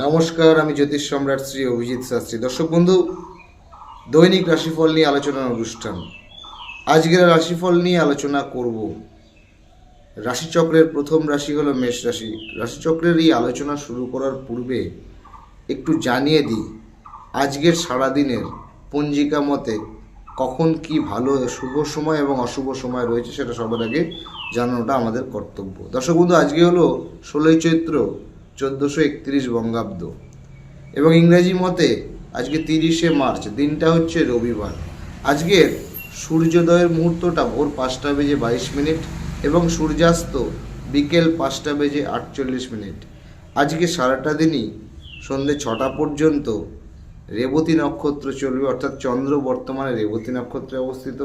নমস্কার, আমি জ্যোতিষ সম্রাট শ্রী অভিজিৎ শাস্ত্রী। দর্শক বন্ধু, দৈনিক রাশিফল নিয়ে আলোচনার অনুষ্ঠান। আজকের রাশিফল নিয়ে আলোচনা করব। রাশিচক্রের প্রথম রাশি হলো মেষ রাশি। রাশিচক্রের এই আলোচনা শুরু করার পূর্বে একটু জানিয়ে দিই আজকের সারাদিনের পঞ্জিকা মতে কখন কি ভালো শুভ সময় এবং অশুভ সময় রয়েছে সেটা সবার আগে জানানোটা আমাদের কর্তব্য। দর্শক বন্ধু, আজকে হলো 16ই চৈত্র 1431 বঙ্গাব্দ এবং ইংরেজি মতে আজকে 30শে মার্চ, দিনটা হচ্ছে রবিবার। আজকের সূর্যোদয়ের মুহূর্তটা ভোর 5:22 এবং সূর্যাস্ত বিকেল 5:48। আজকে সারাটা দিনই সন্ধ্যে 6টা পর্যন্ত রেবতী নক্ষত্র চলবে, অর্থাৎ চন্দ্র বর্তমানে রেবতী নক্ষত্রে অবস্থিত।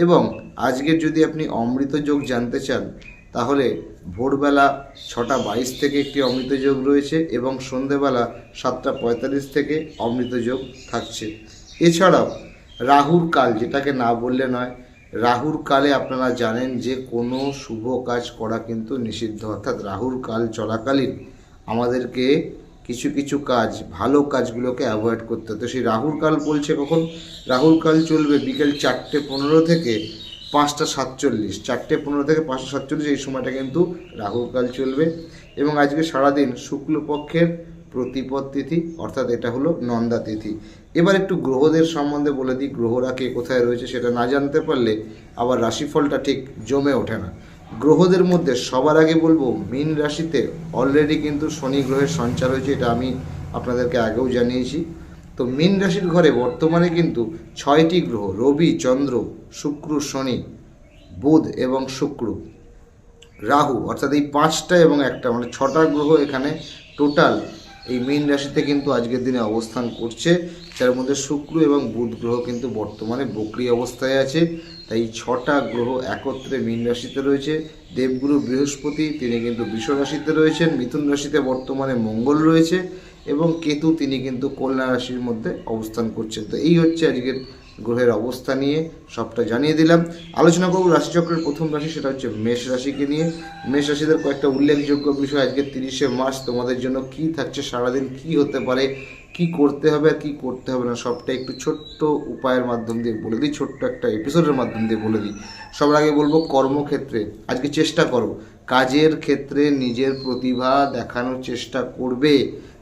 এবং আজকের যদি আপনি অমৃত যোগ জানতে চান তাহলে ভোরবেলা 6:22 থেকে একটি অমৃত যোগ রয়েছে এবং সন্ধেবেলা 7:45 থেকে অমৃত যোগ থাকছে। এছাড়াও রাহুর কাল, যেটাকে না বললে নয়, রাহুর কালে আপনারা জানেন যে কোনো শুভ কাজ করা কিন্তু নিষিদ্ধ, অর্থাৎ রাহুর কাল চলাকালীন আমাদেরকে কিছু কিছু কাজ, ভালো কাজগুলোকে অ্যাভয়েড করতে হতো। সেই রাহুর কাল বলছে কখন? রাহুর কাল চলবে বিকেল 4:15 থেকে 5:47, 4:15 থেকে 5:47, এই সময়টা কিন্তু রাহুর কাল চলবে। এবং আজকে সারাদিন শুক্লপক্ষের প্রতিপদ তিথি, অর্থাৎ এটা হলো নন্দা তিথি। এবার একটু গ্রহদের সম্বন্ধে বলে দিই, গ্রহরা কে কোথায় রয়েছে সেটা না জানতে পারলে আবার রাশিফলটা ঠিক জমে ওঠে না। গ্রহদের মধ্যে সবার আগে বলবো মীন রাশিতে অলরেডি কিন্তু শনি গ্রহের সঞ্চার হয়েছে, এটা আমি আপনাদেরকে আগেও জানিয়েছি। তো মীন রাশির ঘরে বর্তমানে কিন্তু 6টি গ্রহ, রবি, চন্দ্র, শুক্র, শনি, বুধ এবং শুক্র, রাহু, অর্থাৎ এই 5টা এবং একটা, মানে 6টা গ্রহ এখানে টোটাল এই মীন রাশিতে কিন্তু আজকের দিনে অবস্থান করছে। যার মধ্যে শুক্র এবং বুধ গ্রহ কিন্তু বর্তমানে বক্রী অবস্থায় আছে। তাই 6টা গ্রহ একত্রে মীন রাশিতে রয়েছে। দেবগুরু বৃহস্পতি, তিনি কিন্তু বৃষ রাশিতে রয়েছেন। মিথুন রাশিতে বর্তমানে মঙ্গল রয়েছে এবং কেতু, তিনি কিন্তু কন্যা রাশির মধ্যে অবস্থান করছেন। তো এই হচ্ছে আজকের গ্রহের অবস্থা নিয়ে সবটা জানিয়ে দিলাম। আলোচনা করব রাশিচক্রের প্রথম রাশি, সেটা হচ্ছে মেষ রাশিকে নিয়ে। মেষ রাশিদের কয়েকটা উল্লেখযোগ্য বিষয় আজকে 30শে মার্চ তোমাদের জন্য কি থাকছে, সারাদিন কি হতে পারে, কি করতে হবে আর কি করতে হবে না, সবটা একটু ছোট্ট উপায়ের মাধ্যম দিয়ে বলে দিই, ছোট্ট একটা এপিসোডের মাধ্যম দিয়ে বলে দিই। সবার আগে বলবো কর্মক্ষেত্রে আজকে চেষ্টা করো, কাজের ক্ষেত্রে নিজের প্রতিভা দেখানোর চেষ্টা করবে,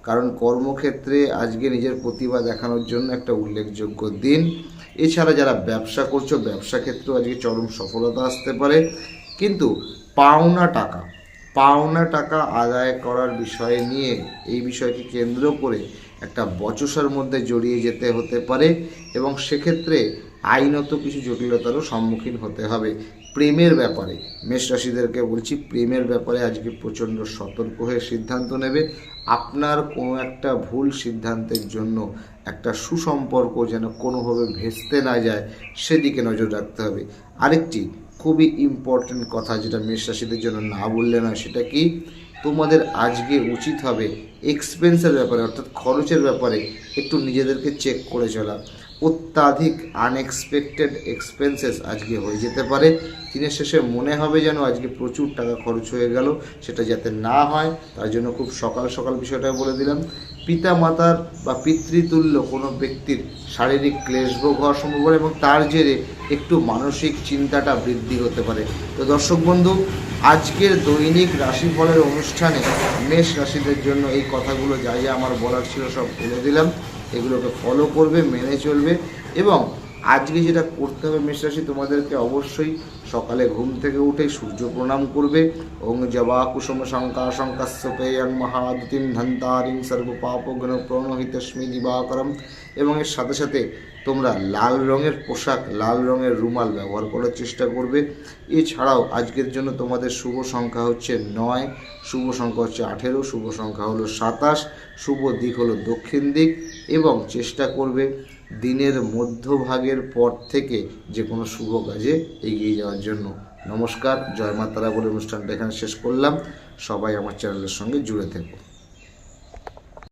কারণ কর্মক্ষেত্রে আজকে নিজের প্রতিভা দেখানোর জন্য একটা উল্লেখযোগ্য দিন। এছাড়া যারা ব্যবসা করছো, ব্যবসা ক্ষেত্রেও আজকে চরম সফলতা আসতে পারে। কিন্তু পাওনা টাকা আদায় করার বিষয় নিয়ে, এই বিষয়কে কেন্দ্র করে একটা বচসার মধ্যে জড়িয়ে যেতে হতে পারে এবং সেক্ষেত্রে আইনত কিছু জটিলতারও সম্মুখীন হতে হবে। প্রেমের ব্যাপারে মেষ রাশিদেরকে বলছি, প্রেমের ব্যাপারে আজকে প্রচণ্ড সতর্ক হয়ে সিদ্ধান্ত নেবে। আপনার কোনো একটা ভুল সিদ্ধান্তের জন্য একটা সুসম্পর্ক যেন কোনোভাবে ভেস্তে না যায়, সেদিকে নজর রাখতে হবে। আরেকটি খুবই ইম্পর্টেন্ট কথা, যেটা মেষ রাশিদের জন্য না বললে না, সেটা কি, তোমাদের আজকে উচিত হবে এক্সপেন্সের ব্যাপারে, অর্থাৎ খরচের ব্যাপারে একটু নিজেদেরকে চেক করে চলা। অত্যাধিক আনএক্সপেক্টেড এক্সপেন্সেস আজকে হয়ে যেতে পারে। দিনের শেষে মনে হবে যেন আজকে প্রচুর টাকা খরচ হয়ে গেল, সেটা যাতে না হয় তার জন্য খুব সকাল সকাল বিষয়টা বলে দিলাম। পিতা মাতার বা পিতৃতুল্য কোনো ব্যক্তির শারীরিক ক্লেশভোগ হওয়ার সম্ভাবনা এবং তার জেরে একটু মানসিক চিন্তাটা বৃদ্ধি হতে পারে। তো দর্শক বন্ধু, আজকের দৈনিক রাশিফলের অনুষ্ঠানে মেষ রাশিদের জন্য এই কথাগুলো যা যা আমার বলার ছিল সব বলে দিলাম। এগুলোকে ফলো করবে, মেনে চলবে। এবং আজকে যেটা করতে হবে মেষ রাশি, তোমাদেরকে অবশ্যই সকালে ঘুম থেকে উঠে সূর্য প্রণাম করবে। ওং জবা কুসুম শঙ্কা শঙ্কাস্য পেয়ং মহাদুতিম ধন্তারিং সর্বপাপঘ্ন প্রণহিতস্মি দিবাকরম। এবং এর সাথে সাথে তোমরা লাল রঙের পোশাক, লাল রঙের রুমাল ব্যবহার করার চেষ্টা করবে। এছাড়াও আজকের জন্য তোমাদের শুভ সংখ্যা হচ্ছে 9, শুভ সংখ্যা হচ্ছে 18, শুভ সংখ্যা হলো 27, শুভ দিক হলো দক্ষিণ দিক। এবং চেষ্টা করবে দিনের মধ্যভাগের পর থেকে যে কোনো শুভ কাজে এগিয়ে যাওয়ার জন্য। নমস্কার, জয় মা তারা বলে অনুষ্ঠানটা এখানে শেষ করলাম। সবাই আমার চ্যানেলের সঙ্গে জুড়ে থেকো।